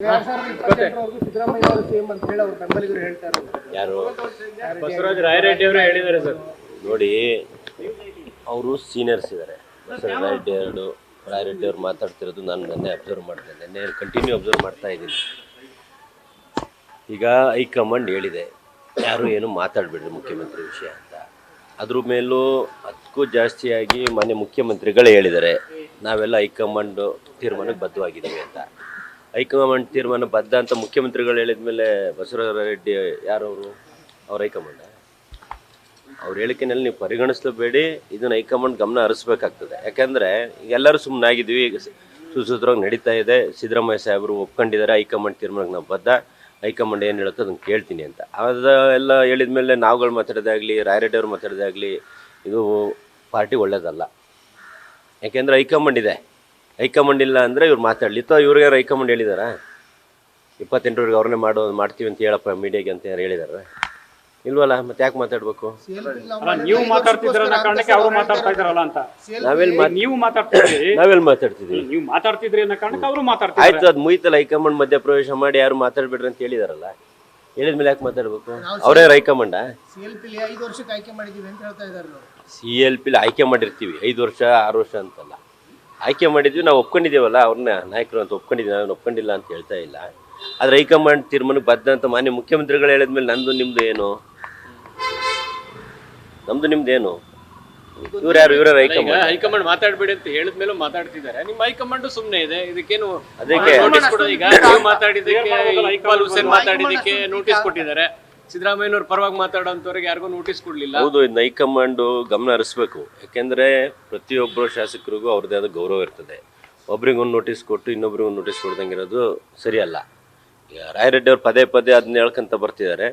ಸಿದ್ದರಾಮಯ್ಯ ಅವರು ಸಿಎಂ ಅಂತ ಹೇಳಿ ಅವ್ರ ಬೆಂಬಲಿಗರು ಹೇಳ್ತಾರೆ. ಯಾರು? ಬಸವರಾಜ ರಾಯರೆಡ್ಡಿ ಅವರು ಹೇಳಿದ್ದಾರೆ ಸರ್. ನೋಡಿ, ಅವರು ಸೀನಿಯರ್ಸ್ ಇದ್ದಾರೆ. ರಾಯರೆಡ್ಡಿ ಅವರು ಮಾತಾಡ್ತಿರೋದು ನಾನು ನೆನ್ನೆ ಅಬ್ಸರ್ವ್ ಮಾಡ್ತೇನೆ. ನೆನ್ನೆ ಕಂಟಿನ್ಯೂ ಅಬ್ಸರ್ವ್ ಮಾಡ್ತಾ ಇದ್ದೀನಿ. ಈಗ ಹೈಕಮಾಂಡ್ ಹೇಳಿದೆ, ಯಾರು ಏನು ಮಾತಾಡಬೇಡ್ರಿ ಮುಖ್ಯಮಂತ್ರಿ ವಿಷಯ ಅಂತ. ಅದ್ರ ಮೇಲೂ ಅದಕ್ಕೂ ಜಾಸ್ತಿಯಾಗಿ ಮಾನ್ಯ ಮುಖ್ಯಮಂತ್ರಿಗಳೇ ಹೇಳಿದ್ದಾರೆ, ನಾವೆಲ್ಲ ಹೈಕಮಾಂಡ್ ತೀರ್ಮಾನಕ್ಕೆ ಬದ್ಧವಾಗಿದ್ದೀವಿ ಅಂತ. ಹೈಕಮಾಂಡ್ ತೀರ್ಮಾನ ಬದ್ಧ ಅಂತ ಮುಖ್ಯಮಂತ್ರಿಗಳು ಹೇಳಿದ ಮೇಲೆ ಬಸವರಾಜ ರೆಡ್ಡಿ ಯಾರವರು? ಅವ್ರ ಹೈಕಮಾಂಡ್. ಅವ್ರ ಹೇಳಿಕೆನಲ್ಲಿ ನೀವು ಪರಿಗಣಿಸಲೇಬೇಡಿ, ಇದನ್ನು ಹೈಕಮಾಂಡ್ ಗಮನ ಹರಿಸ್ಬೇಕಾಗ್ತದೆ. ಯಾಕೆಂದರೆ ಎಲ್ಲರೂ ಸುಮ್ಮನಾಗಿದ್ವಿ, ಸುಸೂತ್ರವಾಗಿ ನಡೀತಾ ಇದೆ. ಸಿದ್ದರಾಮಯ್ಯ ಸಾಹೇಬರು ಒಪ್ಕೊಂಡಿದ್ದಾರೆ, ಹೈಕಮಾಂಡ್ ತೀರ್ಮಾನಕ್ಕೆ ನಾವು ಬದ್ಧ, ಹೈಕಮಾಂಡ್ ಏನು ಹೇಳುತ್ತೋ ಅದನ್ನು ಕೇಳ್ತೀನಿ ಅಂತ. ಅದೆಲ್ಲ ಹೇಳಿದ ಮೇಲೆ ನಾವುಗಳು ಮಾತಾಡೋದಾಗಲಿ, ರಾಯರೆಡ್ಡಿ ಅವ್ರು ಮಾತಾಡೋದಾಗಲಿ, ಇದು ಪಾರ್ಟಿ ಒಳ್ಳೇದಲ್ಲ. ಯಾಕೆಂದರೆ ಹೈಕಮಾಂಡ್ ಇದೆ. ಹೈಕಮಾಂಡ್ ಇಲ್ಲ ಅಂದರೆ ಇವ್ರು ಮಾತಾಡಲಿ. ಇವ್ರಿಗೆ ಯಾರು ಹೈಕಮಾಂಡ್ ಹೇಳಿದಾರಾ? 28ರವರೆಗೆ ಅವ್ರನ್ನೇ ಮಾಡ್ತೀವಿ ಅಂತ ಹೇಳಪ್ಪ ಮೀಡಿಯಾಗೆ ಅಂತ ಯಾರು ಹೇಳಿದಾರ? ಇಲ್ವಲ್ಲ, ಮತ್ತೆ ಯಾಕೆ ಮಾತಾಡ್ಬೇಕು? ನೀವು ಮಾತಾಡ್ತಿದ್ರ ಕಾರಣಕ್ಕೆ ಅವರು ಮಾತಾಡ್ತಾ ಇದಾರಲ್ಲ ಅಂತ. ನೀವು ಮಾತಾಡ್ತಿದ್ರಿ, ನಾವೆಲ್ಲಿ ಮಾತಾಡ್ತಿದ್ವಿ? ನೀವು ಮಾತಾಡ್ತಿದ್ರಿ ಅನ್ನೋ ಕಾರಣಕ್ಕೆ ಅವರು ಮಾತಾಡ್ತಾರೆ. ಆಯ್ತು, ಅದು ಮುಗಿತಲ್ಲ. ಹೈಕಮಾಂಡ್ ಮಧ್ಯ ಪ್ರವೇಶ ಮಾಡಿ ಯಾರು ಮಾತಾಡ್ಬೇಡ್ರಿ ಅಂತ ಹೇಳಿದಾರಲ್ಲ, ಹೇಳಿದ್ಮೇಲೆ ಯಾಕೆ ಮಾತಾಡ್ಬೇಕು? ಅವರೇ ಹೈಕಮಾಂಡ? CLP ಆಯ್ಕೆ ಮಾಡಿರ್ತೀವಿ 5 ವರ್ಷ 6 ವರ್ಷ ಅಂತಲ್ಲ, ಆಯ್ಕೆ ಮಾಡಿದ್ವಿ. ನಾವು ಒಪ್ಕೊಂಡಿದ್ದೀವಲ್ಲ ಅವ್ರನ್ನ ನಾಯಕರು ಅಂತ ಒಪ್ಕೊಂಡಿದ್ದೀವಿ, ನಾನು ಒಪ್ಕೊಂಡಿಲ್ಲ ಅಂತ ಹೇಳ್ತಾ ಇಲ್ಲ. ಆದರೆ ಹೈಕಮಾಂಡ್ ತೀರ್ಮಾನಕ್ಕೆ ಬದ್ಧ ಅಂತ ಮಾನ್ಯ ಮುಖ್ಯಮಂತ್ರಿಗಳು ಹೇಳಿದ್ಮೇಲೆ ನಮ್ದು ನಿಮ್ದು ಏನು? ನಮ್ದು ನಿಮ್ದು ಏನು? ಇವ್ರು ಯಾರು? ಇವರ ಹೈಕಮಾಂಡ್ ಮಾತಾಡ್ಬೇಡಿ ಅಂತ ಹೇಳಿದ್ಮೇಲೆ ಮಾತಾಡ್ತಿದ್ದಾರೆ. ನಿಮ್ಮ ಹೈಕಮಾಂಡ್ ಸುಮ್ಮನೆ ಇದೆ, ಇದಕ್ಕೇನು ಅದಕ್ಕೆ ನೋಟಿಸ್ ಕೊಡೋದು? ಈಗ ನೀವು ಮಾತಾಡಿದ್ದಕ್ಕೆ, ಇಕ್ಬಾಲ್ ಹುಸೇನ್ ಮಾತಾಡಿದ್ದಕ್ಕೆ ನೋಟಿಸ್ ಕೊಟ್ಟಿದ್ದಾರೆ. ಸಿದ್ದರಾಮಯ್ಯನವ್ರ ಪರವಾಗಿ ಮಾತಾಡೋಂಥವ್ರಿಗೆ ಯಾರಿಗೂ ನೋಟಿಸ್ ಕೊಡಲಿಲ್ಲ. ಹೌದು, ಇದನ್ನ ಹೈಕಮಾಂಡು ಗಮನ ಹರಿಸ್ಬೇಕು. ಯಾಕೆಂದರೆ ಪ್ರತಿಯೊಬ್ಬರು ಶಾಸಕರಿಗೂ ಅವ್ರದ್ದೇ ಆದ ಗೌರವ ಇರ್ತದೆ. ಒಬ್ರಿಗೊಂದು ನೋಟಿಸ್ ಕೊಟ್ಟು ಇನ್ನೊಬ್ರಿಗೊಂದು ನೋಟಿಸ್ ಕೊಡ್ದಂಗಿರೋದು ಸರಿಯಲ್ಲ. ಈಗ ರಾಯರೆಡ್ಡಿ ಅವ್ರು ಪದೇ ಪದೇ ಅದನ್ನ ಹೇಳ್ಕೊಂತ ಬರ್ತಿದ್ದಾರೆ.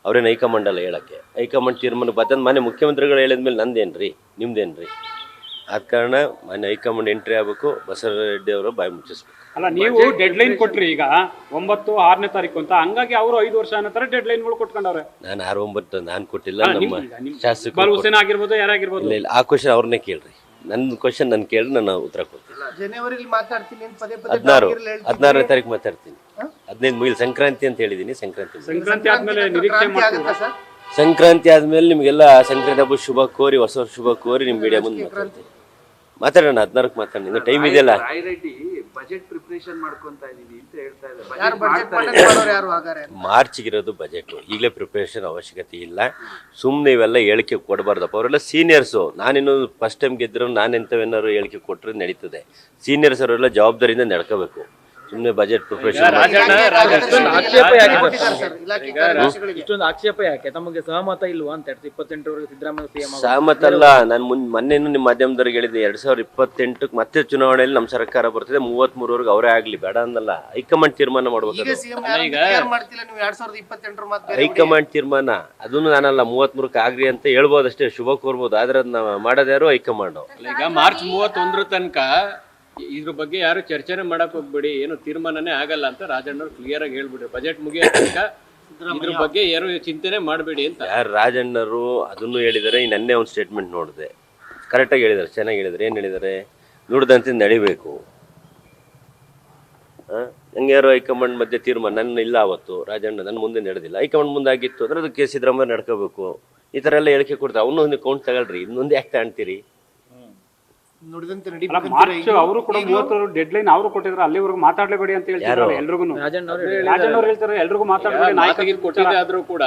ಅವ್ರೇನು ಹೈಕಮಾಂಡ್ ಅಲ್ಲ ಹೇಳೋಕ್ಕೆ. ಹೈಕಮಾಂಡ್ ತೀರ್ಮಾನ ಬದ್ಧ ಮಾನ್ಯ ಮುಖ್ಯಮಂತ್ರಿಗಳು ಹೇಳಿದ್ಮೇಲೆ ನಂದೇನ್ರಿ ನಿಮ್ದೇನ್ರಿ? ಆದ ಕಾರಣ ಮಾನ್ಯ ಹೈಕಮಾಂಡ್ ಎಂಟ್ರಿ ಆಗಬೇಕು, ಬಸವರಾಜ ರೆಡ್ಡಿ ಅವರು ಬಾಯಿ ಮುಚ್ಚಿಸ್ಬೇಕು. ಅಲ್ಲ, ನೀವು ಡೆಡ್ ಲೈನ್ ಕೊಟ್ರಿ ಈಗ 9, 6ನೇ ತಾರೀಕು ಅಂತ. ಹಂಗಾಗಿ ಅವರು 5 ವರ್ಷ ಅನ್ನೋ ತರ ಡೆಡ್ ಲೈನ್ಗಳು ಕೊಟ್ಕೊಂಡವ್ರೆ. ನಾನು 6, 9 ನಾನು ಕೊಟ್ಟಿಲ್ಲ. ನಮ್ಮ ಶಾಸಕರು ಇಕ್ಬಾಲ್ ಹುಸೇನ್ ಆಗಿರ್ಬೋದು, ಯಾರಾಗಿರ್ಬೋದು. ಇಲ್ಲ, ಆ ಕ್ವಶನ್ ಅವ್ರನ್ನೇ ಕೇಳ್ರಿ. ನನ್ನ ಕ್ವಶನ್ ನಾನು ಕೇಳಿ ನಾನು ಉತ್ತರ ಕೊಡ್ತೀನಿ. ಜನವರಿಲಿ ಮಾತಾಡ್ತೀನಿ ಅಂತ ಪದೇ ಪದೇ 16ನೇ ತಾರೀಕು ಮಾತಾಡ್ತೀನಿ. 15 ಮುಗಿಲ್ ಸಂಕ್ರಾಂತಿ ಅಂತ ಹೇಳಿದ್ದೀನಿ. ಸಂಕ್ರಾಂತಿ ಆದ್ಮೇಲೆ ನಿರೀಕ್ಷೆ ಮಾಡ್ತೀವಿ. ಸಂಕ್ರಾಂತಿ ಆದ್ಮೇಲೆ ನಿಮಗೆಲ್ಲ ಸಂಕ್ರಾಂತಿ ಹಬ್ಬ ಶುಭ ಕೋರಿ, ಹೊಸ ವರ್ಷ ಶುಭ ಕೋರಿ ನಿಮ್ಮ ಮೀಡಿಯಾ ಮುಂದೆ ಮಾತಾಡೋಣ. 16ಕ್ಕೆ ಮಾತಾಡೋಣ, ಇನ್ನು ಟೈಮ್ ಇದೆಯಲ್ಲ. ಬಜೆಟ್ ಪ್ರಿಪರೇಷನ್ ಮಾಡ್ಕೊಂತ ಇದೀವಿ ಅಂತ ಹೇಳ್ತಾ ಇದ್ದಾರೆ. ಮಾರ್ಚ್ಗಿರೋದು ಬಜೆಟ್, ಈಗಲೇ ಪ್ರಿಪರೇಷನ್ ಅವಶ್ಯಕತೆ ಇಲ್ಲ. ಸುಮ್ಮನೆ ಇವೆಲ್ಲ ಹೇಳಿಕೆ ಕೊಡಬಾರ್ದಪ್ಪ. ಅವರೆಲ್ಲ ಸೀನಿಯರ್ಸು. ನಾನಿನ್ನು ಫಸ್ಟ್ ಟೈಮ್ ಗೆದ್ದರು, ನಾನೆಂಥವೇನಾದ್ರು ಹೇಳಿಕೆ ಕೊಟ್ಟರೆ ನಡೀತದೆ. ಸೀನಿಯರ್ಸ್ ಅವರೆಲ್ಲ ಜವಾಬ್ದಾರಿಯಿಂದ ನಡ್ಕೋಬೇಕು. ಸುಮ್ಮನೆ ಬಜೆಟ್ ಪ್ರಿಪರೇಷನ್ ಇಷ್ಟೊಂದು ಆಕ್ಷೇಪ ಯಾಕೆ? ತಮಗೆ ಸಹಮತ ಇಲ್ವಾ ಅಂತ 28ರವರೆಗೆ ಸಿದ್ದರಾಮಯ್ಯ ಸಿಎಂ ಸಹಮತ ಅಲ್ಲ. ನಾನು ಮೊನ್ನೆನೂ ನಿಮ್ಮ ಮಾಧ್ಯಮದವ್ರಿಗೆ ಹೇಳಿದ್ದೆ, 2028ಕ್ಕೆ ಮತ್ತೆ ಚುನಾವಣೆಯಲ್ಲಿ ನಮ್ಮ ಸರ್ಕಾರ ಬರ್ತದೆ, 33ರವರೆಗೆ ಅವರೇ ಆಗಲಿ, ಬೇಡ ಅನ್ನಲ್ಲ. ಹೈಕಮಾಂಡ್ ತೀರ್ಮಾನ ಮಾಡ್ಬೇಕು. ಹೈಕಮಾಂಡ್ ತೀರ್ಮಾನ ಅದನ್ನು ನಾನಲ್ಲ 33ಕ್ಕೆ ಆಗ್ರಿ ಅಂತ ಹೇಳ್ಬೋದಷ್ಟೇ, ಶುಭ ಕೋರ್ಬೋದು. ಆದ್ರೆ ಅದನ್ನ ಮಾಡೋದ್ಯಾರು? ಹೈಕಮಾಂಡ್. ಈಗ ಮಾರ್ಚ್ 31 ತನಕ ಇದ್ರ ಬಗ್ಗೆ ಯಾರು ಚರ್ಚೆನೆ ಮಾಡಕ್ ಹೋಗ್ಬೇಡಿ, ಏನು ತೀರ್ಮಾನನೇ ಆಗಲ್ಲ ಅಂತ ರಾಜಣ್ಣವ್ರು ಕ್ಲಿಯರ್ ಆಗಿ ಹೇಳ್ಬಿಟ್ರು. ಬಜೆಟ್ ಮುಗಿಯೋ ತನಕ ಇದ್ರ ಬಗ್ಗೆ ಯಾರು ಚಿಂತನೆ ಮಾಡಬೇಡಿ ಅಂತ. ಯಾರು ರಾಜಣ್ಣರು ಅದನ್ನು ಹೇಳಿದ್ದಾರೆ. ನನ್ನೇ ಒಂದು ಸ್ಟೇಟ್ಮೆಂಟ್ ನೋಡಿದೆ, ಕರೆಕ್ಟಾಗಿ ಹೇಳಿದ್ದಾರೆ, ಚೆನ್ನಾಗಿ ಹೇಳಿದ್ದಾರೆ. ಏನು ಹೇಳಿದ್ದಾರೆ? ನುಡಿದಂತೆ ನಡಿಬೇಕು. ನಂಗೆ ಯಾರು ಹೈಕಮಾಂಡ್ ಮಧ್ಯೆ ತೀರ್ಮಾನ ನನ್ನ ಇಲ್ಲ. ಅವತ್ತು ರಾಜಣ್ಣ ನನ್ನ ಮುಂದೆ ನಡೆದಿಲ್ಲ, ಹೈಕಮಾಂಡ್ ಮುಂದೆ ಆಗಿತ್ತು ಅಂದ್ರೆ ಅದಕ್ಕೆ ಸಿದ್ದರಾಮಯ್ಯ ನಡ್ಕೋಬೇಕು. ಈ ಥರ ಎಲ್ಲ ಹೇಳಿಕೆ ಕೊಡ್ತಾರೆ. ಅವನು ಕೌಂಟ್ ತಗೊಳ್ರಿ, ಇನ್ನೊಂದು ಯಾಕೆ ತಾಣ್ತೀರಿ? ಮಾರ್ಚ್ ಅವರು ಕೂಡ 30 ಡೆಡ್ ಲೈನ್ ಅವರು ಕೊಟ್ಟಿದ್ರು, ಅಲ್ಲಿವರೆಗೂ ಮಾತಾಡ್ಲೇಬೇಡಿ ಅಂತ ಹೇಳ್ತಾರೆ ಎಲ್ರಿಗೂ. ರಾಜಣ್ಣವ್ರು ಹೇಳ್ತಾರೆ ಎಲ್ರಿಗೂ ಮಾತಾಡ್ಬೇಡಿ, ನಾಯಕರಿಗೆ ಕೊಟ್ಟಿದೆ. ಆದ್ರೂ ಕೂಡ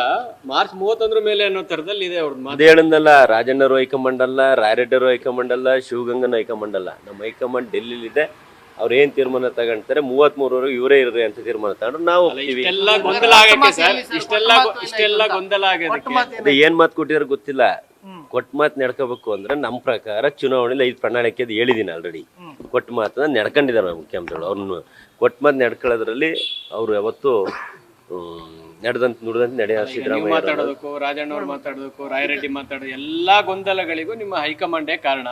ಮಾರ್ಚ್ 31 ಮೇಲೆ ಅನ್ನೋ ತರದಲ್ಲಿ ಇದೆ ಅವ್ರದ್ದು. ಅದೇ ಹೇಳಂದಲ್ಲ, ರಾಜಣ್ಣರು ಹೈಕಮಾಂಡ್ ಅಲ್ಲ, ರಾಯರೆಡ್ಡಿಯವರು ಹೈಕಮಾಂಡ್ ಅಲ್ಲ, ಶಿವಗಂಗನ ಹೈಕಮಾಂಡ್ ಅಲ್ಲ. ನಮ್ಮ ಹೈಕಮಾಂಡ್ ಡೆಲ್ಲಿಲಿದೆ. ಅವ್ರು ಏನ್ ತೀರ್ಮಾನ ತಗೊಂತಾರೆ 33ರವರೆಗೆ ಇವರೇ ಇರ್ರಿ ಅಂತ ತೀರ್ಮಾನ ತಗೊಂಡ್ರು. ನಾವು ಇಷ್ಟೆಲ್ಲ ಗೊಂದಲ ಆಗಕ್ಕೆ ಸರ್, ಇಷ್ಟೆಲ್ಲ ಗೊಂದಲ ಆಗೋದಕ್ಕೆ ಏನ್ ಮಾತು ಕೊಟ್ಟಿದ್ರು ಗೊತ್ತಿಲ್ಲ. ಕೊಟ್ಟ ಮಾತು ನಡ್ಕೋಬೇಕು ಅಂದ್ರೆ ನಮ್ಮ ಪ್ರಕಾರ ಚುನಾವಣೆಯಲ್ಲಿ 5 ಪ್ರಣಾಳಿಕೆ ಹೇಳಿದ್ದೀನಿ ಆಲ್ರೆಡಿ. ಕೊಟ್ಟ ಮಾತನ್ನ ನಡ್ಕೊಂಡಿದ್ದಾರೆ ಮುಖ್ಯಮಂತ್ರಿಗಳು. ಅವ್ರನ್ನ ಕೊಟ್ಟ ಮಾತು ನಡ್ಕೊಳ್ಳೋದ್ರಲ್ಲಿ ಅವ್ರು ಯಾವತ್ತು ನುಡಿದಂತೆ ನಡೆಯ. ಸಿದ್ದರಾಮಯ್ಯ ಮಾತಾಡೋದಕ್ಕೂ, ರಾಜಣ್ಣವ್ರು ಮಾತಾಡೋದಕ್ಕೂ, ರಾಯರೆಡ್ಡಿ ಮಾತಾಡೋದು ಎಲ್ಲಾ ಗೊಂದಲಗಳಿಗೂ ನಿಮ್ಮ ಹೈಕಮಾಂಡೇ ಕಾರಣ.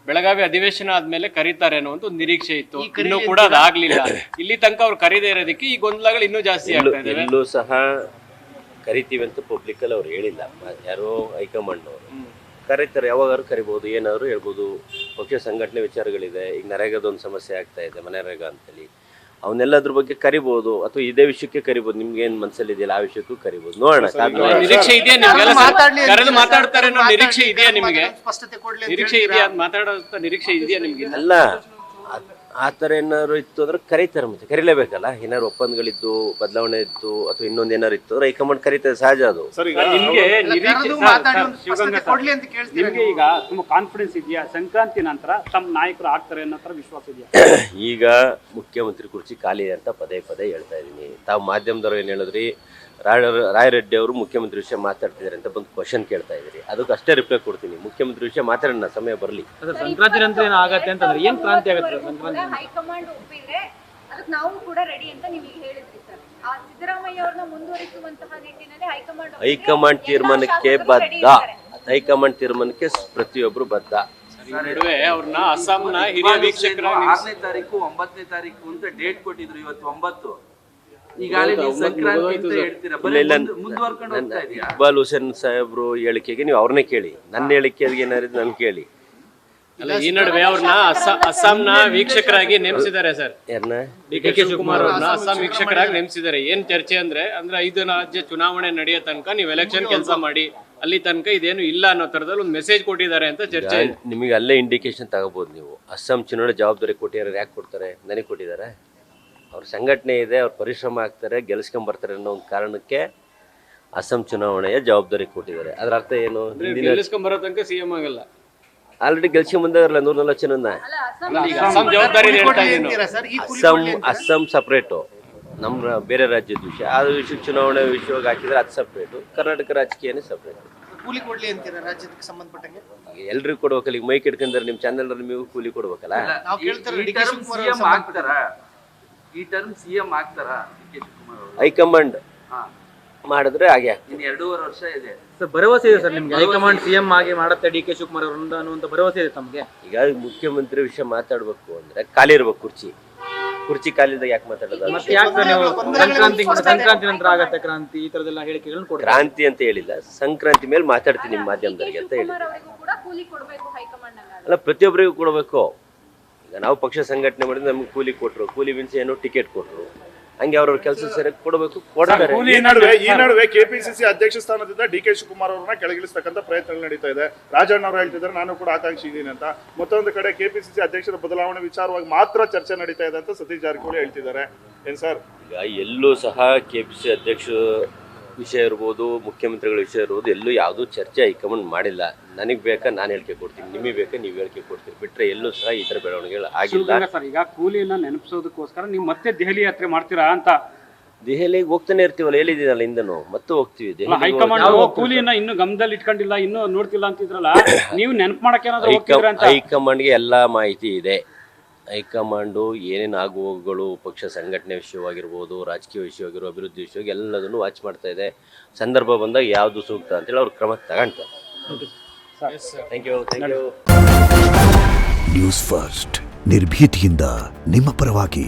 ಬೆಳಗಾವಿ ಅಧಿವೇಶನ ಆದ್ಮೇಲೆ ಕರೀತಾರೆ ಅನ್ನೋ ಒಂದು ನಿರೀಕ್ಷೆ ಇತ್ತು, ಇನ್ನೂ ಕೂಡ ಅದಾಗ್ಲಿಲ್ಲ. ಇಲ್ಲಿ ತನಕ ಅವ್ರು ಕರೀದೇ ಇರೋದಕ್ಕೆ ಈ ಗೊಂದಲಗಳು ಇನ್ನೂ ಜಾಸ್ತಿ ಆಗ್ತಾ ಇದೆ. ಎಲ್ಲೂ ಸಹ ಕರಿತೀವಿ ಅಂತ ಪಬ್ಲಿಕ್ ಅಲ್ಲಿ ಅವ್ರು ಹೇಳಿಲ್ಲ. ಯಾರೋ ಹೈಕಮಾಂಡ್ ಅವರು ಕರೀತಾರೆ, ಯಾವಾಗಾದ್ರು ಕರಿಬೋದು, ಏನಾದ್ರು ಹೇಳ್ಬೋದು. ಪಕ್ಷ ಸಂಘಟನೆ ವಿಚಾರಗಳಿದೆ. ಈಗ ನರೇಗಾದೊಂದು ಸಮಸ್ಯೆ ಆಗ್ತಾ ಇದೆ, ಮನರೇಗಾ ಅಂತೇಳಿ. ಅವನ್ನೆಲ್ಲದ್ರ ಬಗ್ಗೆ ಕರಿಬೋದು ಅಥವಾ ಇದೇ ವಿಷಯಕ್ಕೆ ಕರಿಬೋದು. ನಿಮ್ಗೆ ಏನ್ ಮನಸ್ಸಲ್ಲಿ ಇದೆಯಲ್ಲ ಆ ವಿಷಯಕ್ಕೂ ಕರಿಬೋದು. ನೋಡೋಣ, ಕಾದ್ ನೋಡೋಣ. ನಿರೀಕ್ಷೆ ಇದೆಯಾ ನಿಮ್ಗೆಲ್ಲ ಕರೆದು ಮಾತಾಡ್ತಾರೆ ಅನ್ನೋ ನಿರೀಕ್ಷೆ ಇದೆಯಾ ನಿಮಗೆ? ಸ್ಪಷ್ಟತೆ ಕೊಡ್ಲಿ ಅಂತ ನಿರೀಕ್ಷೆ ಇದೆಯಾ ಮಾತಾಡೋ ನಿರೀಕ್ಷೆ ಇದೆಯಾ ನಿಮ್ಗೆ? ಅಲ್ಲ, ಆ ಥರ ಏನಾದ್ರು ಇತ್ತು ಅಂದ್ರೆ ಕರೀತಾರೆ, ಮತ್ತೆ ಕರಿಲೇಬೇಕಲ್ಲ. ಏನಾದ್ರು ಒಪ್ಪಂದಗಳಿದ್ದು ಬದಲಾವಣೆ ಇತ್ತು ಅಥವಾ ಇನ್ನೊಂದು ಏನಾರು ಇತ್ತು ಅಂದ್ರೆ ಹೈಕಮಾಂಡ್ ಕರೀತಾರೆ, ಸಹಜ ಅದು. ನಿಮ್ಗೆ ನಿರೀಕ್ಷೆ ಕರೆದು ಸರ್, ಮಾತಾಡಿ ಸರ್, ಒಂದು ಶಿವಗಂಗಾ ಸ್ಪಷ್ಟತೆ ಸರ್, ಕೊಡ್ಲಿ ಅಂತ ಕೇಳ್ತೀನಿ. ನಿಮ್ಗೆ ಈಗ ತುಂಬಾ ಕಾನ್ಫಿಡೆನ್ಸ್ ಇದೆಯಾ ಸಂಕ್ರಾಂತಿ ನಂತರ ತಮ್ಮ ನಾಯಕರು ಆಗ್ತಾರೆ ಅನ್ನೋ ತರ ವಿಶ್ವಾಸ ಇದೆಯಾ? ಈಗ ಮುಖ್ಯಮಂತ್ರಿ ಕುರ್ಚಿ ಖಾಲಿ ಅಂತ ಪದೇ ಪದೇ ಹೇಳ್ತಾ ಇದ್ದೀನಿ. ತಾವು ಮಾಧ್ಯಮದವ್ರು ಏನು ಹೇಳಿದ್ರಿ, ರಾಯರೆಡ್ಡಿ ಅವರು ಮುಖ್ಯಮಂತ್ರಿ ವಿಷಯ ಮಾತಾಡ್ತಿದ್ದಾರೆ ಅಂತ ಬಂದು ಕ್ವಶನ್ ಕೇಳ್ತಾ ಇದ್ದೀರಿ. ಅದಕ್ಕೆ ಅಷ್ಟೇ ರಿಪ್ಲೈ ಕೊಡ್ತೀನಿ. ಮುಖ್ಯಮಂತ್ರಿ ವಿಷಯ ಮಾತಾಡೋಣ, ಸಮಯ ಬರಲಿ. ಸರ್ ಸಂಕ್ರಾಂತಿ ನಂತರ ಏನು ಆಗತ್ತೆ ಅಂತಂದ್ರೆ ಏನ್ ಕ್ರಾಂತಿ ಆಗುತ್ತೆ ಸರ್ ಸಂಕ್ರಾಂತಿ? ಹೈಕಮಾಂಡ್ ಒಪ್ಪಿದ್ರೆ ಅದಕ್ಕೆ ನಾವು ಕೂಡ ರೆಡಿ ಅಂತ ನೀವು ಈಗ ಹೇಳಿದ್ರಿ ಸರ್. ಆ ಸಿದ್ದರಾಮಯ್ಯ ಅವ್ರನ್ನ ಮುಂದುವರಿಸುವಂತಹ ನಿಟ್ಟಿನಲ್ಲಿ ಹೈಕಮಾಂಡ್ ತೀರ್ಮಾನಕ್ಕೆ ಬದ್ಧ. ಹೈಕಮಾಂಡ್ ತೀರ್ಮಾನಕ್ಕೆ ಪ್ರತಿಯೊಬ್ಬರು ಬದ್ಧ. ನಡುವೆ ಅವ್ರನ್ನ ಅಸ್ಸಾಂನ ಹಿರಿಯ ವೀಕ್ಷಕರಾಗಿ 6ನೇ ತಾರೀಕು 9ನೇ ತಾರೀಕು ಅಂತ ಡೇಟ್ ಕೊಟ್ಟಿದ್ರು. ಇವತ್ತು 9. ಈಗಾಗಲೇ ನೀವು ಸಂಕ್ರಾಂತಿ ಅಂತ ಹೇಳ್ತೀರಾ, ಬರೀ ಮುಂದುವರ್ಕೊಂಡು ಹೋಗ್ತಾ ಇದೆಯಾ? ಇಕ್ಬಾಲ್ ಹುಸೇನ್ ಸಾಹೇಬ್ರು ಹೇಳಿಕೆಗೆ ನೀವು ಅವ್ರನ್ನೇ ಕೇಳಿ, ನನ್ನ ಹೇಳಿಕೆಗೆ ಏನಾರಿದ್ದು ನನ್ ಕೇಳಿ. ಅಲ್ಲ, ಈ ನಡುವೆ ಅವ್ರನ್ನ ಅಸ್ಸಾಂನ ವೀಕ್ಷಕರಾಗಿ ನೇಮಿಸಿದ್ದಾರೆ ಸರ್. ಯಾರನ್ನ? ಡಿ.ಕೆ. ಶಿವಕುಮಾರ್ ಅವ್ರನ್ನ ಅಸ್ಸಾಂ ವೀಕ್ಷಕರಾಗಿ ನೇಮಿಸಿದ್ದಾರೆ. ಏನ್ ಚರ್ಚೆ ಅಂದ್ರೆ 5 ರಾಜ್ಯ ಚುನಾವಣೆ ನಡೆಯೋ ತನಕ ನೀವು ಎಲೆಕ್ಷನ್ ಕೆಲಸ ಮಾಡಿ, ಅಲ್ಲಿ ತನಕ ಇದೇನು ಇಲ್ಲ ಅನ್ನೋ ತರದಲ್ಲಿ ಒಂದು ಮೆಸೇಜ್ ಕೊಟ್ಟಿದ್ದಾರೆ ಅಂತ ಚರ್ಚೆ. ನಿಮಗೆ ಅಲ್ಲೇ ಇಂಡಿಕೇಶನ್ ತಗೋಬಹುದು ನೀವು. ಅಸ್ಸಾಂ ಚುನಾವಣೆ ಜವಾಬ್ದಾರಿ ಕೊಟ್ಟಿದ್ದಾರೆ, ಯಾಕೆ ಕೊಡ್ತಾರೆ? ನನಗೆ ಕೊಟ್ಟಿದ್ದಾರೆ. ಅವ್ರ ಸಂಘಟನೆ ಇದೆ, ಅವ್ರ ಪರಿಶ್ರಮ ಆಗ್ತಾರೆ, ಗೆಲ್ಸ್ಕೊಂಬರ್ತಾರೆ ಅನ್ನೋ ಒಂದು ಕಾರಣಕ್ಕೆ ಅಸ್ಸಾಂ ಚುನಾವಣೆಯ ಜವಾಬ್ದಾರಿ ಕೊಟ್ಟಿದ್ದಾರೆ. ಅದರ ಅರ್ಥ ಏನು? ಗೆಲ್ಲಿಸ್ಕೊಂಡ್ ಬರೋ ತನಕ ಸಿಎಂ ಆಗಲ್ಲ. ಆಲ್ರೆಡಿ ಗೆಲ್ಸ್ಕೊಂಡ್ ಬಂದಾರಲ್ಲ 140 ಜನನ್ನ. ಅಸ್ಸಾಂ ಜವಾಬ್ದಾರಿ ಹೇಳ್ತಾ ಇದ್ದೀನಿ. ಸರ್ ಈ ಕೂಲಿ ಅಸ್ಸಾಂ ಸಪ್ರೇಟು, ನಮ್ಮ ಬೇರೆ ರಾಜ್ಯದ ವಿಷಯ. ಆ ವಿಷಯ ಚುನಾವಣೆ ವಿಷಯವಾಗಿ ಹಾಕಿದ್ರೆ ಅದು ಸಪ್ರೇಟು, ಕರ್ನಾಟಕ ರಾಜಕೀಯನೇ ಸಪ್ರೇಟು. ಕೂಲಿ ಕೊಡ್ಲಿ ಅಂತೀರಾ ರಾಜ್ಯಕ್ಕೆ ಸಂಬಂಧಪಟ್ಟಂಗೆ? ಎಲ್ರಿಗೂ ಕೊಡ್ಬೇಕಲ್ಲ. ಈಗ ಮೈಕ್ ಇಟ್ಕೊಂಡ್ರೆ ನಿಮ್ಮ ಚಾನೆಲ್ ನಿಮಗೂ ಕೂಲಿ ಕೊಡ್ಬೇಕಲ್ಲ. ನಾವು ಕೇಳ್ತಾರೆ ಈ ಟರ್ಮ್ ಸಿಎಂ ಆಗ್ತಾರಾ? ಈ ಟರ್ಮ್ ಸಿಎಂ ಆಗ್ತಾರಾ ಡಿ.ಕೆ. ಶಿವಕುಮಾರ್ ಅವರು? ಹೈಕಮಾಂಡ್ ಮಾಡಿದ್ರೆ ಹಾಗೆ ಆಗ್ತದೆ. ಇನ್ನು 2.5 ವರ್ಷ ಇದೆ ಸರ್. ಭರವಸೆ ಇದೆ ಸರ್ ನಿಮ್ಗೆ ಹೈಕಮಾಂಡ್ ಸಿಎಂ ಆಗಿ ಮಾಡುತ್ತೆ ಡಿ.ಕೆ. ಶಿವಕುಮಾರ್ ಅವರಿಂದ ಅನ್ನುವಂತ ಭರವಸೆ ಇದೆ ತಮಗೆ? ಈಗ ಮುಖ್ಯಮಂತ್ರಿ ವಿಷಯ ಮಾತಾಡ್ಬೇಕು ಅಂದ್ರೆ ಖಾಲಿ ಇರ್ಬೇಕು ಕುರ್ಚಿ ಖಾಲಿದಾಗ ಯಾಕೆ ಮಾತಾಡೋದು? ಮತ್ತೆ ಯಾಕೆ ನೀವು ಸಂಕ್ರಾಂತಿ ನಂತರ ಆಗತ್ತೆ ಕ್ರಾಂತಿ ಈ ತರದೆಲ್ಲ ಹೇಳಿಕೆಗಳನ್ನು ಕೊಡ್ತಾರೆ? ಕ್ರಾಂತಿ ಅಂತ ಹೇಳಿಲ್ಲ, ಸಂಕ್ರಾಂತಿ ಮೇಲೆ ಮಾತಾಡ್ತೀನಿ ನಿಮ್ಮ ಮಾಧ್ಯಮದವರಿಗೆ ಅಂತ ಹೇಳಿ. ಕೂಡ ಕೂಲಿ ಕೊಡಬೇಕು ಹೈಕಮಾಂಡ್ ಅಲ್ಲ, ಪ್ರತಿಯೊಬ್ಬರಿಗೂ ಕೊಡಬೇಕು. ಈಗ ನಾವು ಪಕ್ಷ ಸಂಘಟನೆ ಮಾಡಿದ್ರೆ ನಮ್ಗೆ ಕೂಲಿ ಕೊಟ್ಟರು, ಕೂಲಿ ಮೀನ್ಸ್ ಏನೋ ಟಿಕೆಟ್ ಕೊಟ್ಟರು, ಹಂಗೆ ಅವ್ರವ್ರ ಕೆಲಸ ಸರಿಯಾಗಿ ಕೊಡಬೇಕು, ಕೊಡ್ತಾರೆ. ಈ ನಡುವೆ ಕೆಪಿಸಿಸಿ ಅಧ್ಯಕ್ಷ ಸ್ಥಾನದಿಂದ ಡಿ.ಕೆ. ಶಿವಕುಮಾರ್ ಅವರನ್ನ ಕೆಳಗಿಳಿಸ್ತಕ್ಕಂಥ ಪ್ರಯತ್ನಗಳು ನಡೀತಾ ಇದೆ. ರಾಜಣ್ಣ ಅವರು ಹೇಳ್ತಿದ್ದಾರೆ ನಾನು ಕೂಡ ಆಕಾಂಕ್ಷಿ ಇದ್ದೀನಿ ಅಂತ. ಮತ್ತೊಂದು ಕಡೆ ಕೆಪಿಸಿಸಿ ಅಧ್ಯಕ್ಷರ ಬದಲಾವಣೆ ವಿಚಾರವಾಗಿ ಮಾತ್ರ ಚರ್ಚೆ ನಡೀತಾ ಇದೆ ಅಂತ ಸತೀಶ್ ಜಾರಕಿಹೊಳಿ ಹೇಳ್ತಿದ್ದಾರೆ. ಏನ್ ಸರ್? ಈಗ ಎಲ್ಲೂ ಸಹ ಕೆಪಿಸಿ ಅಧ್ಯಕ್ಷ ವಿಷಯ ಇರ್ಬೋದು, ಮುಖ್ಯಮಂತ್ರಿಗಳ ವಿಷಯ ಇರ್ಬೋದು, ಎಲ್ಲೂ ಯಾವುದೂ ಚರ್ಚೆ ಹೈಕಮಾಂಡ್ ಮಾಡಿಲ್ಲ. ನನಗೆ ಬೇಕಾ ನಾನು ಹೇಳಿಕೆ ಕೊಡ್ತೀನಿ, ನಿಮಗೆ ಬೇಕಾ ನೀವು ಹೇಳಿಕೆ ಕೊಡ್ತೀರಿ, ಬಿಟ್ಟರೆ ಎಲ್ಲೂ ಸಹ ಈ ಥರ ಬೆಳವಣಿಗೆಗಳು ಆಗಿಲ್ಲ. ಸರ್, ಈಗ ಕೂಲಿಯನ್ನ ನೆನಪಿಸೋದಕ್ಕೋಸ್ಕರ ನೀವು ಮತ್ತೆ ದೆಹಲಿ ಯಾತ್ರೆ ಮಾಡ್ತೀರಾ ಅಂತ? ದೆಹಲಿಗೆ ಹೋಗ್ತಾನೆ ಇರ್ತೀವಲ್ಲ, ಹೇಳಿದ್ದೀನಲ್ಲ ಹಿಂದನು, ಮತ್ತೆ ಹೋಗ್ತೀವಿ. ಹೈಕಮಾಂಡ್ ಕೂಲಿಯನ್ನ ಇನ್ನು ಗಮನದಲ್ಲಿ ಇಟ್ಕೊಂಡಿಲ್ಲ, ಇನ್ನು ನೋಡ್ತಿಲ್ಲ ಅಂತಿದ್ರಲ್ಲ, ನೀವು ನೆನಪು ಮಾಡಕ್ಕೆ ಏನಾದ್ರು ಹೋಗ್ತಿದ್ರ ಅಂತ? ಹೈಕಮಾಂಡ್ಗೆ ಎಲ್ಲ ಮಾಹಿತಿ ಇದೆ. ಹೈಕಮಾಂಡು ಏನೇನು ಆಗುವಗಳು, ಪಕ್ಷ ಸಂಘಟನೆ ವಿಷಯವಾಗಿರ್ಬೋದು, ರಾಜಕೀಯ ವಿಷಯವಾಗಿರ್ಬೋದು, ಅಭಿವೃದ್ಧಿ ವಿಷಯವಾಗಿ ಎಲ್ಲದನ್ನು ವಾಚ್ ಮಾಡ್ತಾ ಇದೆ. ಸಂದರ್ಭ ಬಂದಾಗ ಯಾವುದು ಸೂಕ್ತ ಅಂತೇಳಿ ಅವ್ರು ಕ್ರಮ ತಗೊಳ್ತಾರೆ. Thank you. ನ್ಯೂಸ್ ಫಸ್ಟ್ ನಿರ್ಭೀತಿಯಿಂದ ನಿಮ್ಮ ಪರವಾಗಿ.